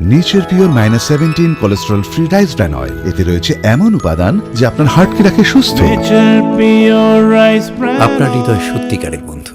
Nature pure -17 cholesterol free rice bran oil. এতে রয়েছে এমন উপাদান যা আপনার হার্টকে রাখে সুস্থ। আপনার হৃদয় সত্যিকারের বন্ধু।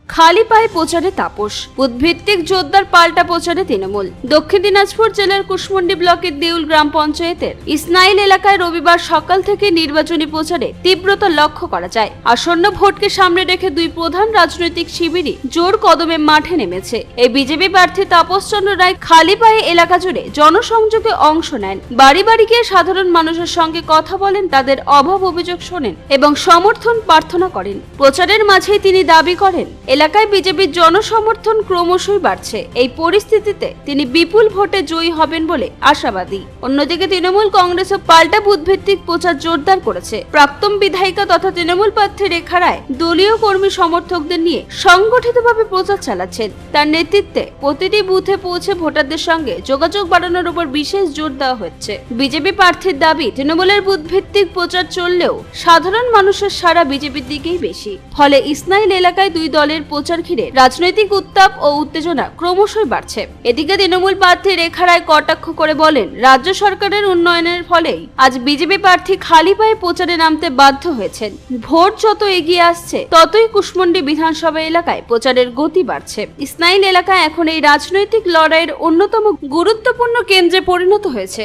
খালি পায়ে প্রচারে তাপস, বুথভিত্তিক জোরদার পাল্টা প্রচারে তৃণমূল। দক্ষিণ দিনাজপুর জেলার কুশমন্ডি ব্লকের দেউল গ্রাম পঞ্চায়েতের ইসনাইল এলাকায় রবিবার সকাল থেকে নির্বাচনী প্রচারে তীব্রতা লক্ষ্য করা যায়। আসন্ন ভোটকে সামনে রেখে দুই প্রধান রাজনৈতিক শিবিরই জোর কদমে মাঠে নেমেছে। এই বিজেপি প্রার্থী তাপস চন্দ্র রায় খালি পায়ে এলাকা জুড়ে জনসংযোগে অংশ নেন, বাড়ি বাড়ি গিয়ে সাধারণ মানুষের সঙ্গে কথা বলেন, তাদের অভাব অভিযোগ শোনেন এবং সমর্থন প্রার্থনা করেন। প্রচারের মাঝেই তিনি দাবি করেন, এলাকায় বিজেপির জনসমর্থন ক্রমশই বাড়ছে। এই পরিস্থিতিতে তিনি বিপুল ভোটে জয়ী হবেন বলে আশাবাদী। অন্যদিকে তৃণমূল কংগ্রেসও পাল্টা বুথভিত্তিক প্রচার জোরদার করেছে। প্রাক্তন বিধায়িকা তথা তৃণমূল প্রার্থী রেখা রায় দলীয় কর্মী সমর্থকদের নিয়ে সংগঠিতভাবে প্রচার চালাচ্ছেন। তার নেতৃত্বে প্রতিটি বুথে পৌঁছে ভোটারদের সঙ্গে যোগাযোগ বাড়ানোর উপর বিশেষ জোর দেওয়া হচ্ছে। বিজেপি প্রার্থীর দাবি, তৃণমূলের বুথভিত্তিক প্রচার চললেও সাধারণ মানুষের সাড়া বিজেপির দিকেই বেশি। ফলে ইসনাইল এলাকায় দুই দলের প্রচার ঘিরে রাজনৈতিক উত্তাপ ও উত্তেজনা ক্রমশই বাড়ছে। এদিকে তৃণমূল প্রার্থী রেখা রায় কটাক্ষ করে বলেন, রাজ্য সরকারের উন্নয়নের ফলেই আজ বিজেপি প্রার্থী খালি পায়ে প্রচারে নামতে বাধ্য হয়েছেন। ভোট যত এগিয়ে আসছে ততই কুশমন্ডি বিধানসভা এলাকায় প্রচারের গতি বাড়ছে। ইসনাইল এলাকা এখন এই রাজনৈতিক লড়াইয়ের অন্যতম গুরুত্বপূর্ণ কেন্দ্রে পরিণত হয়েছে।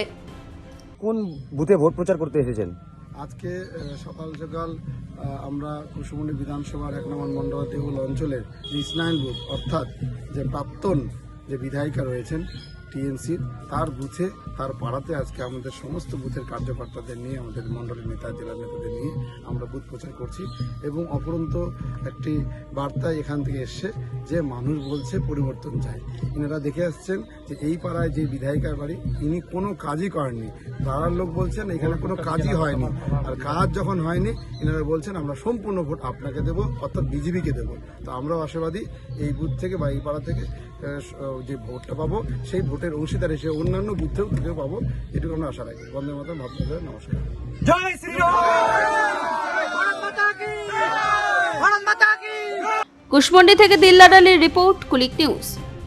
কোন বুথে ভোট প্রচার করতে এসেছেন? আজকে সকাল সকাল আমরা কুশমন্ডি বিধানসভার 1 নম্বর মন্ডল দেউল অঞ্চলের ইসনাইল বুথ, অর্থাৎ যে প্রাক্তন যে বিধায়িকা রয়েছেন টিএমসির, তার বুথে, তার পাড়াতে আজকে আমাদের সমস্ত বুথের কার্যকর্তাদের নিয়ে, আমাদের মন্ডলের নেতা, জেলার নেতাদের নিয়ে আমরা বুথ প্রচার করছি। এবং অপরন্ত একটি বার্তা এখান থেকে এসছে যে মানুষ বলছে পরিবর্তন চাই। এনারা দেখে আসছেন যে এই পাড়ায় যে বিধায়িকার বাড়ি, ইনি কোনো কাজই করেননি। পাড়ার লোক বলছেন এখানে কোনো কাজই হয়নি, আর কাজ যখন হয়নি এনারা বলছেন আমরা সম্পূর্ণ ভোট আপনাকে দেবো, অর্থাৎ বিজেপিকে দেবো। তো আমরাও আশাবাদী এই বুথ থেকে বা এই পাড়া থেকে যে ভোটটা পাবো, সেই ভোটের অংশীদার হিসেবে অন্যান্য বুথেও থেকেও পাবো, এটুকু আমরা আশা রাখি। বন্দে মাতরম, ভাবতে নমস্কার। জয় শ্রীরাম। কুশমন্ডি থেকে দিল্লার আলীর রিপোর্ট, কুলিক নিউজ।